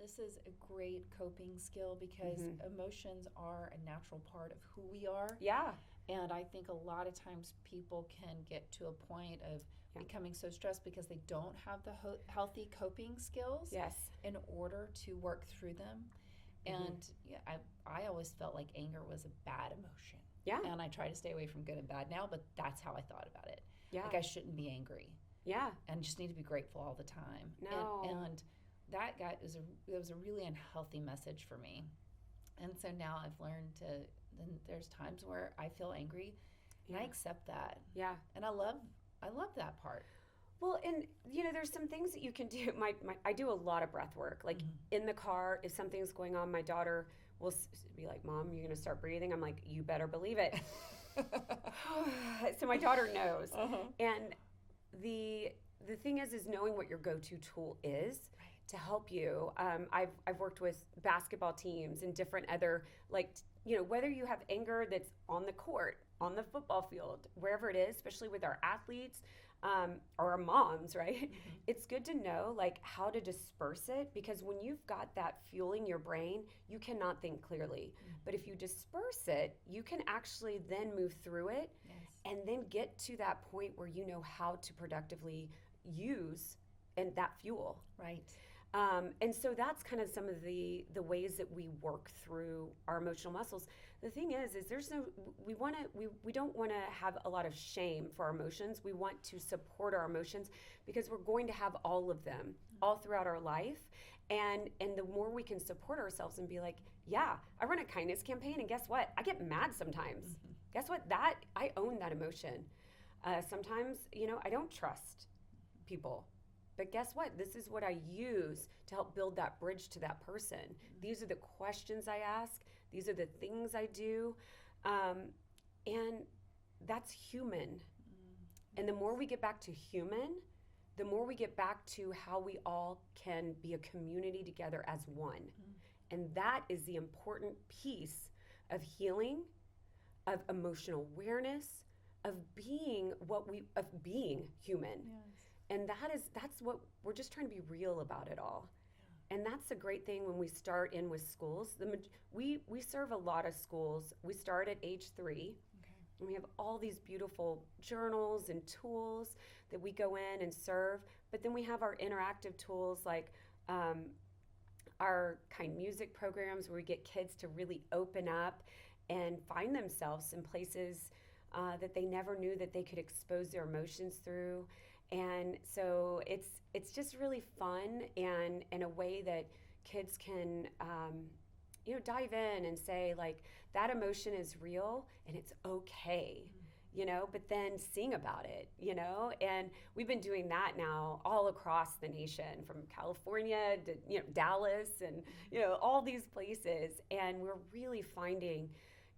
this is a great coping skill because emotions are a natural part of who we are. Yeah. And I think a lot of times people can get to a point of becoming so stressed because they don't have the healthy coping skills Yes. in order to work through them. And I always felt like anger was a bad emotion. Yeah. And I try to stay away from good and bad now, but that's how I thought about it. Yeah. Like I shouldn't be angry. Yeah. And just need to be grateful all the time. No. And that it was a really unhealthy message for me. And so now I've learned to, then there's times where I feel angry and I accept that. Yeah. And I love that part. Well, and there's some things that you can do. I do a lot of breath work. Like in the car, if something's going on, my daughter will be like, "Mom, you're going to start breathing." I'm like, "You better believe it." So my daughter knows. And the thing is knowing what your go-to tool is to help you. I've worked with basketball teams and different other, like, whether you have anger that's on the court, on the football field, wherever it is, especially with our athletes or our moms, right? It's good to know like how to disperse it, because when you've got that fueling your brain, you cannot think clearly. But if you disperse it, you can actually then move through it and then get to that point where you know how to productively use and that fuel. Right. And so that's kind of some of the ways that we work through our emotional muscles. The thing is there's no, we don't want to have a lot of shame for our emotions. We want to support our emotions because we're going to have all of them all throughout our life. And the more we can support ourselves and be like, yeah, I run a kindness campaign and guess what? I get mad sometimes. Guess what? I own that emotion. Sometimes, I don't trust people. But guess what? This is what I use to help build that bridge to that person. These are the questions I ask. These are the things I do. And that's human. And the more we get back to human, the more we get back to how we all can be a community together as one. And that is the important piece of healing, of emotional awareness, of being human. Yes. And that's what we're just trying to be real about it all. And that's the great thing when we start in with schools. We serve a lot of schools. We start at age 3. Okay. And we have all these beautiful journals and tools that we go in and serve. But then we have our interactive tools like our kind music programs where we get kids to really open up and find themselves in places that they never knew that they could expose their emotions through. And so it's just really fun and in a way that kids can dive in and say like that emotion is real and it's okay. But then sing about it, and we've been doing that now all across the nation, from California to, Dallas and, all these places. And we're really finding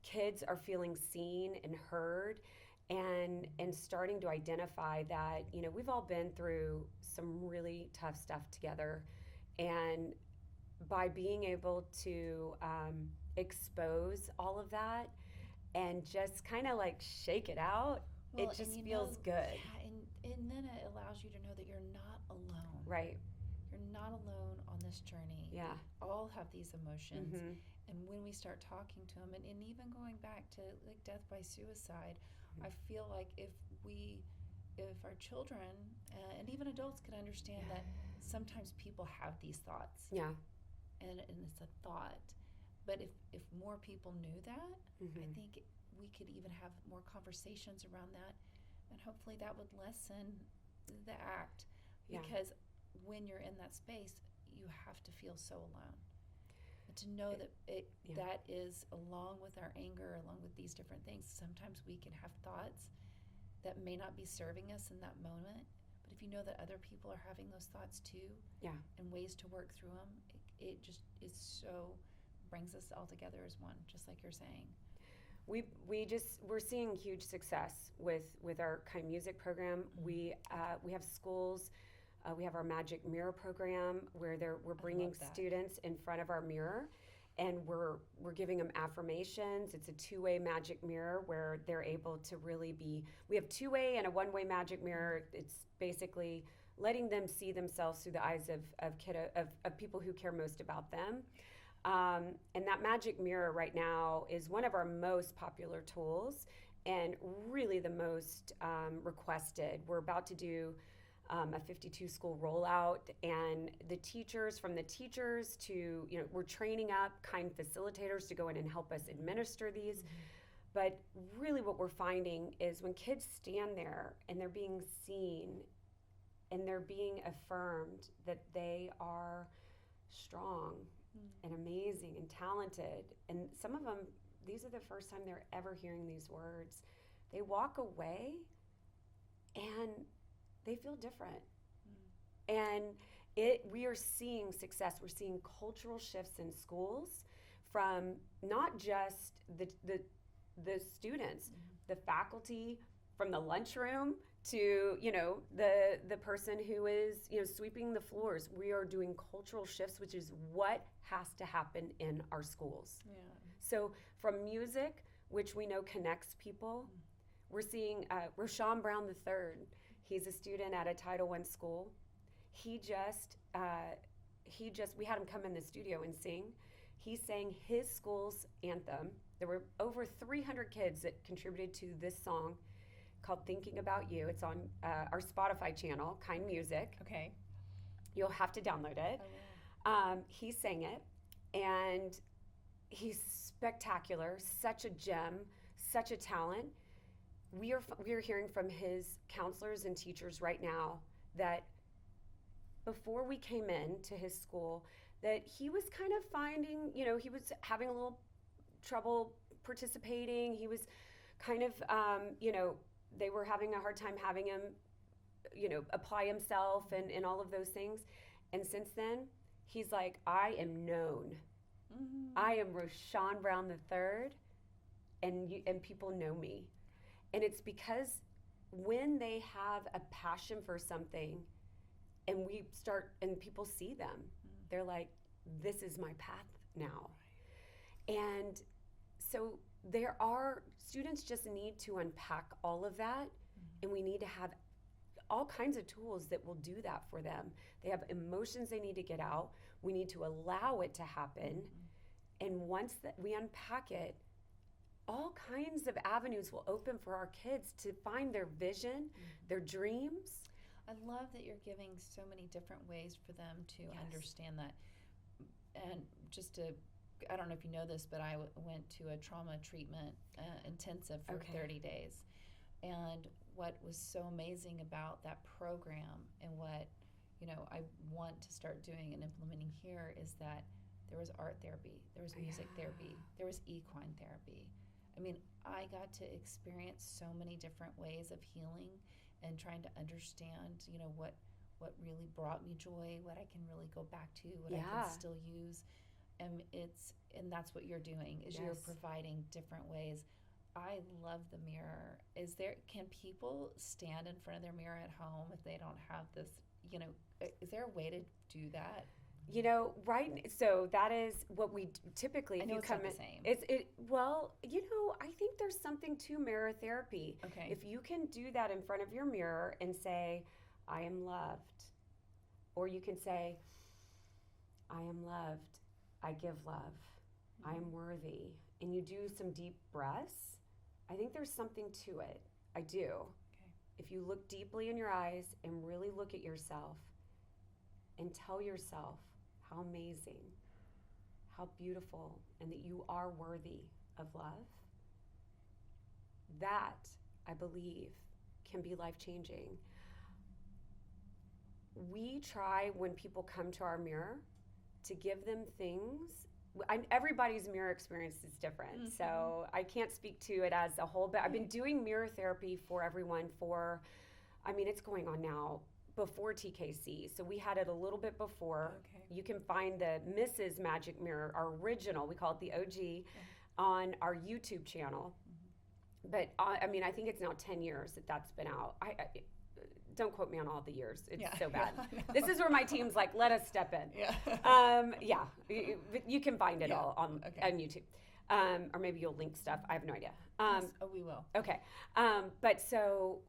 kids are feeling seen and heard and starting to identify that, we've all been through some really tough stuff together. And by being able to expose all of that and just kind of like shake it out, it just feels good. Yeah, and then it allows you to know that you're not alone. Right. You're not alone on this journey. Yeah. We all have these emotions. And when we start talking to them, and even going back to like death by suicide, I feel like if our children and even adults can understand that sometimes people have these thoughts. Yeah. And it's a thought. But if more people knew that, I think we could even have more conversations around that. And hopefully that would lessen the act. Because when you're in that space, you have to feel so alone. And to know that that is, along with our anger, along with these different things, sometimes we can have thoughts that may not be serving us in that moment. But if you know that other people are having those thoughts too, and ways to work through them, it just is so, brings us all together as one, just like you're saying. We're seeing huge success with our kind music program. We have schools. We have our Magic Mirror program where we're bringing students in front of our mirror, and we're giving them affirmations. It's a 2-way magic mirror where they're able to really be. We have 2-way and a 1-way magic mirror. It's basically letting them see themselves through the eyes of people who care most about them. And that magic mirror right now is one of our most popular tools and really the most requested. We're about to do a 52 school rollout, and the teachers to, we're training up kind facilitators to go in and help us administer these. Mm-hmm. But really what we're finding is when kids stand there and they're being seen and they're being affirmed that they are strong and amazing and talented, and some of them, these are the first time they're ever hearing these words, they walk away and they feel different. And we are seeing success. We're seeing cultural shifts in schools from not just the students, the faculty, from the lunchroom to, the person who is, sweeping the floors. We are doing cultural shifts, which is what has to happen in our schools. Yeah. So from music, which we know connects people, we're seeing Rashawn Brown III. He's a student at a Title I school. We had him come in the studio and sing. He sang his school's anthem. There were over 300 kids that contributed to this song called Thinking About You. It's on our Spotify channel, Kind Music. Okay. You'll have to download it. Oh, yeah. He sang it, and he's spectacular, such a gem, such a talent. We are hearing from his counselors and teachers right now that before we came in to his school, that he was kind of finding, he was having a little trouble participating. He was kind of, they were having a hard time having him, apply himself and all of those things. And since then, he's like, I am known. Mm-hmm. I am Rashawn Brown III, and people know me. And it's because when they have a passion for something and people see them, they're like, this is my path now. And so students just need to unpack all of that, and we need to have all kinds of tools that will do that for them. They have emotions they need to get out. We need to allow it to happen. And once we unpack it, all kinds of avenues will open for our kids to find their vision, their dreams. I love that you're giving so many different ways for them to understand that. And I don't know if you know this, but I went to a trauma treatment intensive for 30 days. And what was so amazing about that program and what, I want to start doing and implementing here is that there was art therapy, there was music therapy, there was equine therapy. I mean, I got to experience so many different ways of healing and trying to understand, what really brought me joy, what I can really go back to, what I can still use. And that's what you're doing, is you're providing different ways. I love the mirror. Can people stand in front of their mirror at home if they don't have this, is there a way to do that? So that is what we typically. I know it's not the same. Well, I think there's something to mirror therapy. Okay. If you can do that in front of your mirror and say, I am loved, or you can say, I am loved, I give love, I am worthy, and you do some deep breaths, I think there's something to it. I do. Okay. If you look deeply in your eyes and really look at yourself and tell yourself how amazing, how beautiful, and that you are worthy of love, that, I believe, can be life-changing. We try, when people come to our mirror, to give them things. Everybody's mirror experience is different, so I can't speak to it as a whole, but I've been doing mirror therapy for everyone it's going on now, before TKC. So we had it a little bit before. Okay. You can find the Mrs. Magic Mirror, our original, we call it the OG, on our YouTube channel. But I think it's now 10 years that's been out. I don't quote me on all the years. It's so bad. This is where my team's like, let us step in. You can find it all on YouTube. Or maybe you'll link stuff. I have no idea. Yes. Oh, we will. Okay. But so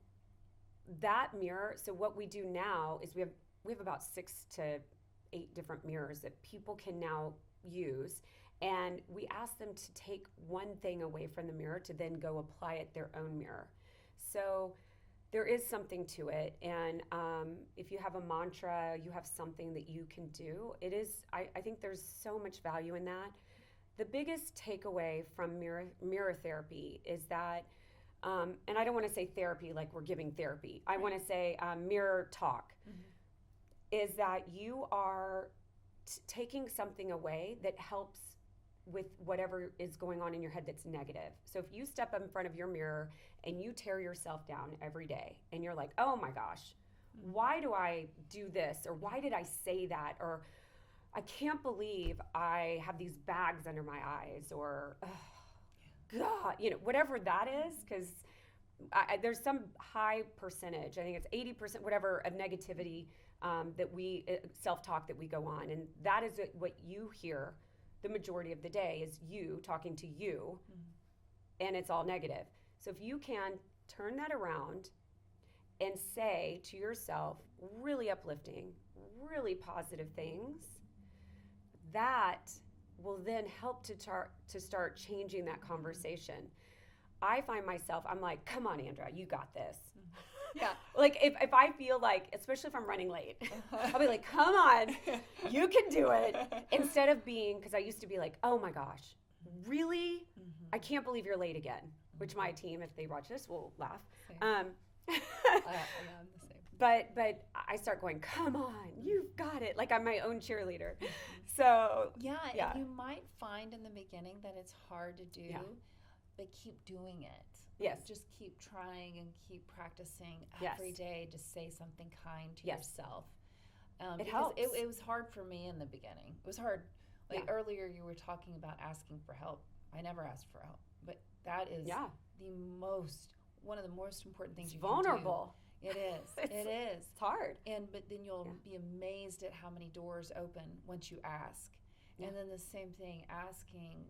that mirror, so what we do now is we have about 6 to 8 different mirrors that people can now use, and we ask them to take one thing away from the mirror to then go apply it their own mirror. So there is something to it, and if you have a mantra, you have something that you can do. It is, I think there's so much value in that. The biggest takeaway from mirror therapy is that, and I don't want to say therapy like we're giving therapy. I want to say mirror talk, is that you are taking something away that helps with whatever is going on in your head that's negative. So if you step up in front of your mirror and you tear yourself down every day and you're like, oh my gosh, why do I do this? Or why did I say that? Or I can't believe I have these bags under my eyes, or God, whatever that is, because there's some high percentage, I think it's 80%, whatever, of negativity that we, self-talk that we go on. And that is what you hear the majority of the day, is you talking to you, and it's all negative. So if you can turn that around and say to yourself really uplifting, really positive things, that will then help to start changing that conversation. I find myself, I'm like, come on, Andra, you got this. Yeah. Like if I feel like, especially if I'm running late, I'll be like, come on, you can do it. Instead of being, because I used to be like, oh my gosh, really? I can't believe you're late again, which my team, if they watch this, will laugh. I'm the same. But I start going, come on, you've got it. Like I'm my own cheerleader. So yeah, you might find in the beginning that it's hard to do, but keep doing it. Yes. Just keep trying and keep practicing every Yes. day to say something kind to Yes. yourself. It helps. It was hard for me in the beginning. It was hard. Like earlier you were talking about asking for help. I never asked for help, but that is one of the most important things you vulnerable. Can do. It is. It is. It's hard. But then you'll be amazed at how many doors open once you ask. Yeah. And then the same thing, asking,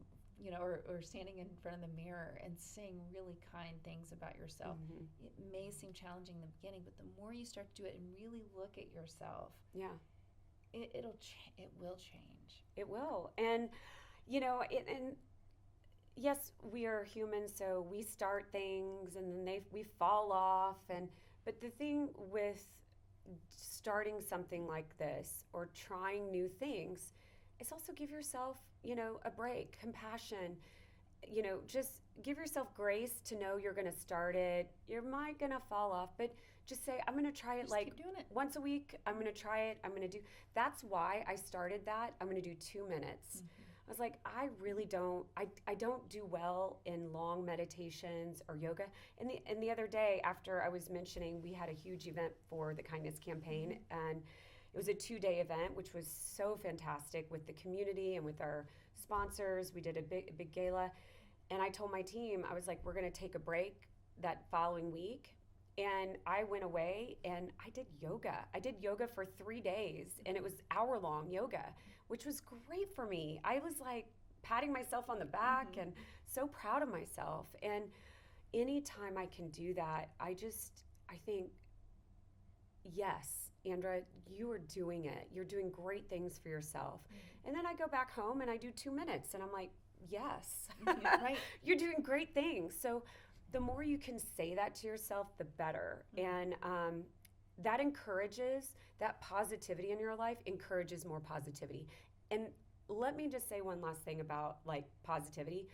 or standing in front of the mirror and saying really kind things about yourself. It may seem challenging in the beginning, but the more you start to do it and really look at yourself, it will change. It will. And and yes, we are humans, so we start things and then we fall off. But the thing with starting something like this or trying new things is also give yourself, a break, compassion, just give yourself grace to know you're going to start it. You might going to fall off, but just say, I'm going to try it just like keep doing it. Once a week. I'm going to try it. I'm going to do. That's why I started that. I'm going to do 2 minutes. I was like, I really don't, I don't do well in long meditations or yoga. And the other day, after I was mentioning, we had a huge event for the Kindness Campaign, and it was a 2-day event, which was so fantastic with the community and with our sponsors. We did a big gala. And I told my team, I was like, we're going to take a break that following week. And I went away and I did yoga. I did yoga for 3 days, and it was hour-long yoga, which was great for me. I was like patting myself on the back and so proud of myself. And anytime I can do that, I think, yes, Andra, you are doing it. You're doing great things for yourself. And then I go back home and I do 2 minutes and I'm like, yes, right. You're doing great things. So the more you can say that to yourself, the better. And that encourages, that positivity in your life encourages more positivity. And let me just say one last thing about like positivity.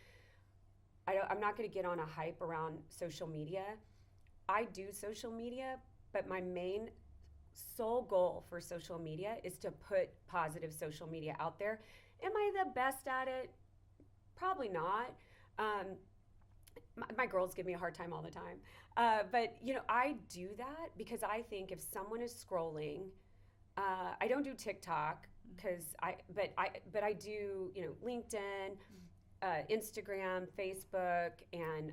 I'm not going to get on a hype around social media. I do social media, but my main sole goal for social media is to put positive social media out there. Am I the best at it? Probably not. My girls give me a hard time all the time. But I do that because I think if someone is scrolling, I don't do TikTok but I do, LinkedIn, Instagram, Facebook, and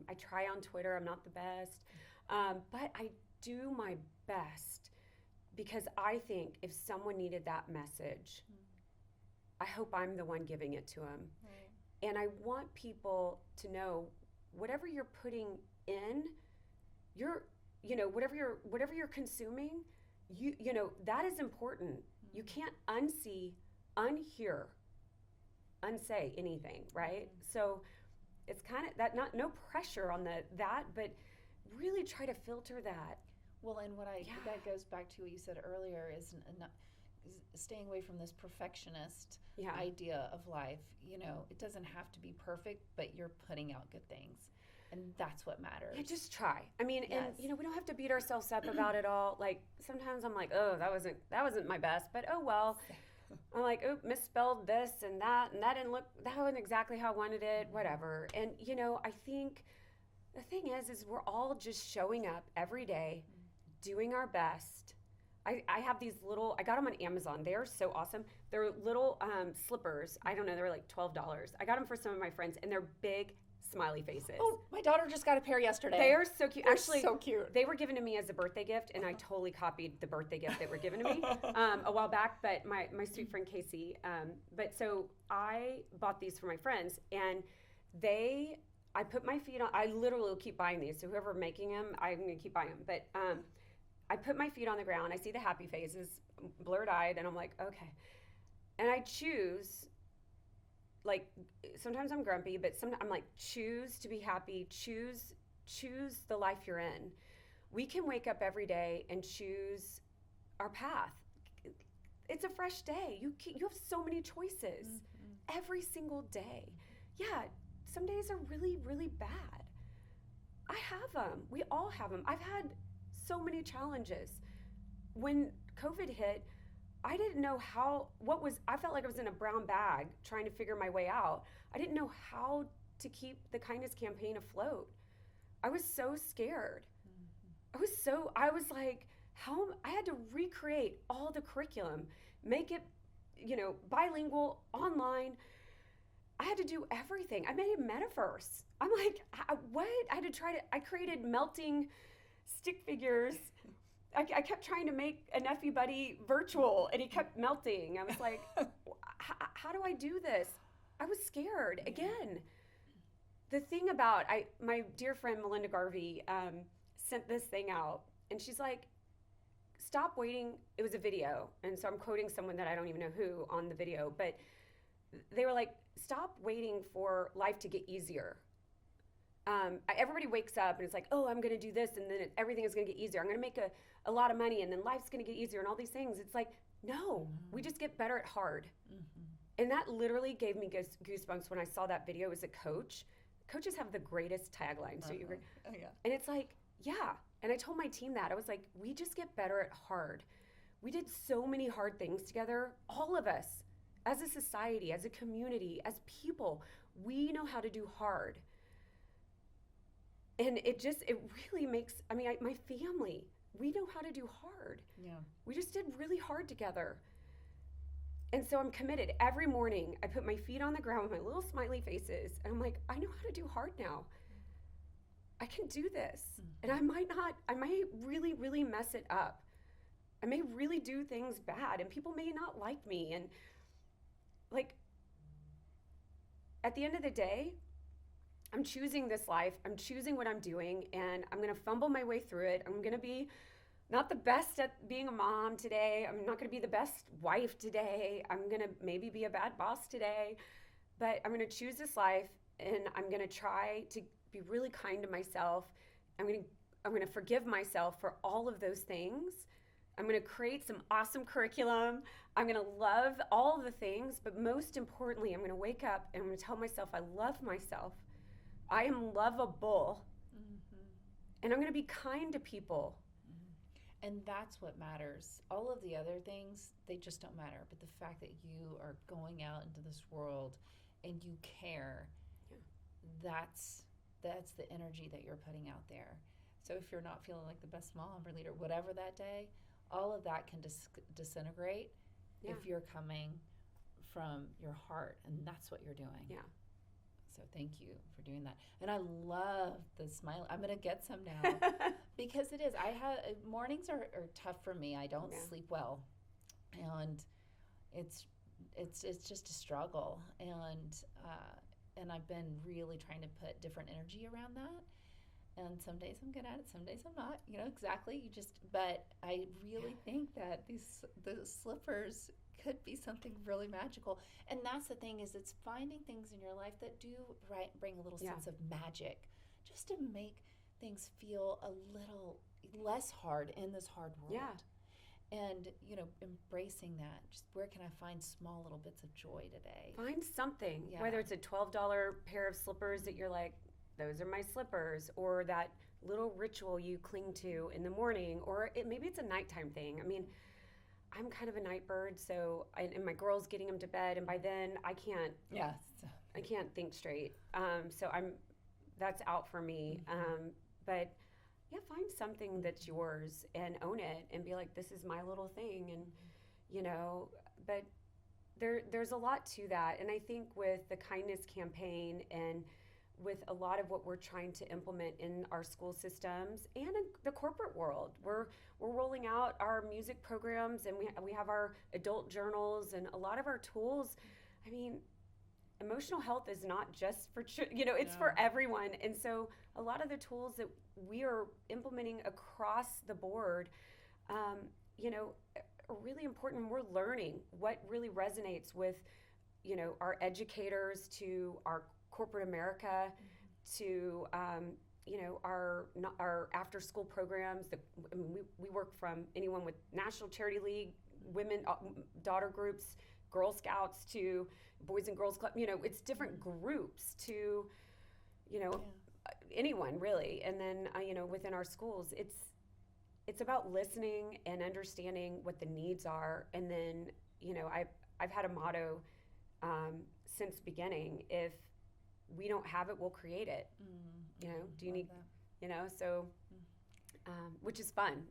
I try on Twitter. I'm not the best. But I do my best because I think if someone needed that message, I hope I'm the one giving it to them. Right. And I want people to know whatever you're putting in, whatever you're consuming, that is important. Mm-hmm. You can't unsee, unhear, unsay anything, right? Mm-hmm. So it's kind of that, no pressure on that, but really try to filter that. Well, and that goes back to what you said earlier is staying away from this perfectionist idea of life. It doesn't have to be perfect, but you're putting out good things. And that's what matters. Yeah, just try. I mean, yes. And we don't have to beat ourselves up about it all. Like sometimes I'm like, oh, that wasn't my best, but oh well. I'm like, oh, misspelled this and that wasn't exactly how I wanted it, whatever. And I think the thing is we're all just showing up every day, doing our best. I have these little, I got them on Amazon. They're so awesome. They're little slippers. I don't know, they're like $12. I got them for some of my friends, and they're big smiley faces. Oh, my daughter just got a pair yesterday. They are so cute. They're actually so cute. They were given to me as a birthday gift, and I totally copied the birthday gift that were given to me a while back. But my sweet friend Casey. But so I bought these for my friends, and I put my feet on. I literally will keep buying these. So whoever making them, I'm gonna keep buying them. But I put my feet on the ground. I see the happy faces, blurred eyed, and I'm like, okay. And I choose. Like sometimes I'm grumpy, but sometimes I'm like, choose to be happy, choose the life you're in. We can wake up every day and choose our path. It's a fresh day. You have so many choices every single day. Yeah, some days are really, really bad. I have them. We all have them. I've had so many challenges. When COVID hit, I didn't know I felt like I was in a brown bag trying to figure my way out. I didn't know how to keep the kindness campaign afloat. I was so scared. Mm-hmm. I was like, I had to recreate all the curriculum, make it, bilingual, online. I had to do everything. I made a metaverse. I'm like, what? I created melting stick figures. I kept trying to make a nephew buddy virtual, and he kept melting. I was like, how do I do this? I was scared. Again, the thing about, my dear friend Melinda Garvey sent this thing out, and she's like, stop waiting. It was a video, and so I'm quoting someone that I don't even know who on the video, but they were like, stop waiting for life to get easier. Everybody wakes up and it's like, oh, I'm going to do this, and then everything is going to get easier. I'm going to make a lot of money, and then life's going to get easier and all these things. It's like, no, we just get better at hard. Mm-hmm. And that literally gave me goosebumps when I saw that video as a coach. Coaches have the greatest tagline. So you agree? Oh, yeah. And it's like, yeah. And I told my team that. I was like, we just get better at hard. We did so many hard things together, all of us, as a society, as a community, as people. We know how to do hard. And it really makes, my family, we know how to do hard. Yeah. We just did really hard together. And so I'm committed. Every morning, I put my feet on the ground with my little smiley faces, and I'm like, I know how to do hard now. I can do this. Mm-hmm. And I might really, really mess it up. I may really do things bad, and people may not like me. And like, at the end of the day, I'm choosing this life. I'm choosing what I'm doing, and I'm going to fumble my way through it. I'm going to be not the best at being a mom today. I'm not going to be the best wife today. I'm going to maybe be a bad boss today, but I'm going to choose this life, and I'm going to try to be really kind to myself. I'm going to forgive myself for all of those things. I'm going to create some awesome curriculum. I'm going to love all the things, but most importantly, I'm going to wake up and I'm going to tell myself I love myself. I am lovable, and I'm going to be kind to people. And that's what matters. All of the other things, they just don't matter. But the fact that you are going out into this world and you care, that's the energy that you're putting out there. So if you're not feeling like the best mom or leader, whatever that day, all of that can disintegrate if you're coming from your heart, and that's what you're doing. Yeah. So thank you for doing that. And I love the smile. I'm going to get some now because it is. Mornings are tough for me. I don't sleep well. And it's just a struggle. And I've been really trying to put different energy around that. And some days I'm good at it, some days I'm not. Exactly. But I really think that the slippers could be something really magical. And that's the thing, is it's finding things in your life that do bring a little sense of magic, just to make things feel a little less hard in this hard world. Yeah. And, embracing that. Just where can I find small little bits of joy today? Find something, whether it's a $12 pair of slippers that you're like, those are my slippers, or that little ritual you cling to in the morning, or maybe it's a nighttime thing. I mean, I'm kind of a night bird, and my girl's getting them to bed, and by then I can't think straight. So that's out for me. But yeah, find something that's yours and own it and be like, this is my little thing. And, but there's a lot to that. And I think with the kindness campaign and with a lot of what we're trying to implement in our school systems and in the corporate world, we're rolling out our music programs, and we have our adult journals and a lot of our tools. I mean, emotional health is not just for it's for everyone. And so a lot of the tools that we are implementing across the board, are really important. We're learning what really resonates with, our educators, to our corporate America, to our after school programs. We work from anyone with National Charity League, women daughter groups, Girl Scouts, to Boys and Girls Club. It's different groups to anyone really. And then within our schools, it's about listening and understanding what the needs are. And then I've had a motto since beginning: if we don't have it, we'll create it. Do you need that. So which is fun.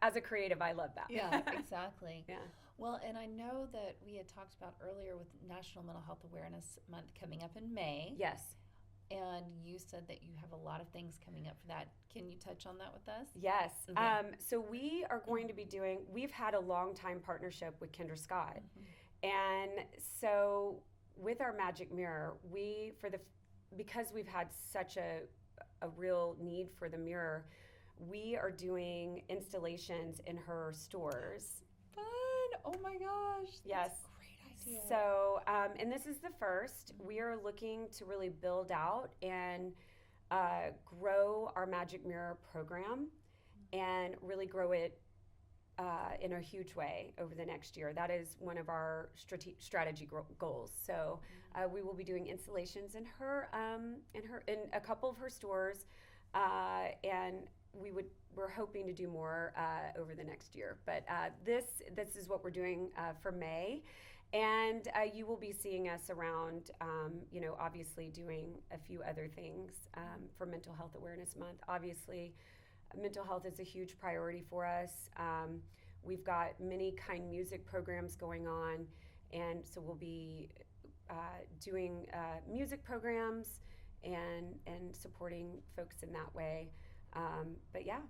As a creative, I love that. Yeah, exactly. Yeah. Well, and I know that we had talked about earlier with National Mental Health Awareness Month coming up in May. Yes. And you said that you have a lot of things coming up for that. Can you touch on that with us? Yes. Okay. So we are going to be we've had a long time partnership with Kendra Scott. And so with our Magic Mirror, because we've had such a real need for the mirror, we are doing installations in her stores. Fun! Oh my gosh! Yes. That's a great idea. So, and this is the first. We are looking to really build out and grow our Magic Mirror program, and really grow it in a huge way over the next year. That is one of our strategy goals. So we will be doing installations in a couple of her stores, and we're hoping to do more over the next year. But this is what we're doing for May. And you will be seeing us around, obviously doing a few other things for Mental Health Awareness Month. Obviously, mental health is a huge priority for us. We've got many kind music programs going on, and so we'll be doing music programs and supporting folks in that way. But yeah,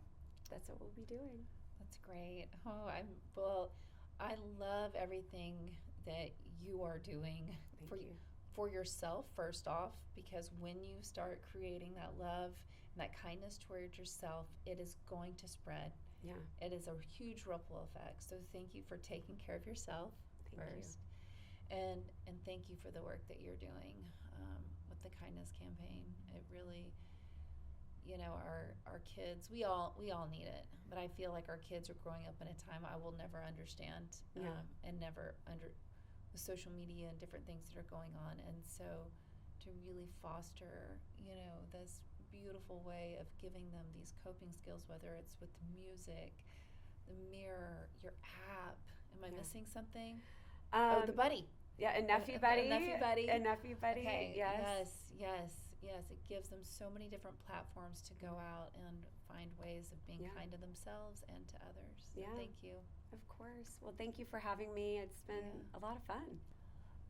that's what we'll be doing. That's great. I love everything that you are doing for yourself, first off, because when you start creating that love and that kindness towards yourself, it is going to spread. Yeah. It is a huge ripple effect. So thank you for taking care of yourself first. And thank you for the work that you're doing with the kindness campaign. It really, our kids, we all need it, but I feel like our kids are growing up in a time I will never understand, and never with social media and different things that are going on. And so to really foster, this beautiful way of giving them these coping skills, whether it's with music, the mirror, your app. Am I missing something? The buddy. Yeah, a nephew buddy. A nephew buddy. A nephew buddy. Okay. Yes. It gives them so many different platforms to go out and find ways of being kind to themselves and to others. So thank you. Of course. Well, thank you for having me. It's been a lot of fun.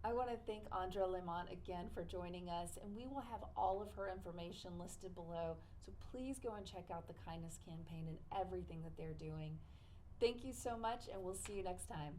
I want to thank Andra Liemandt again for joining us, and we will have all of her information listed below. So please go and check out the Kindness Campaign and everything that they're doing. Thank you so much, and we'll see you next time.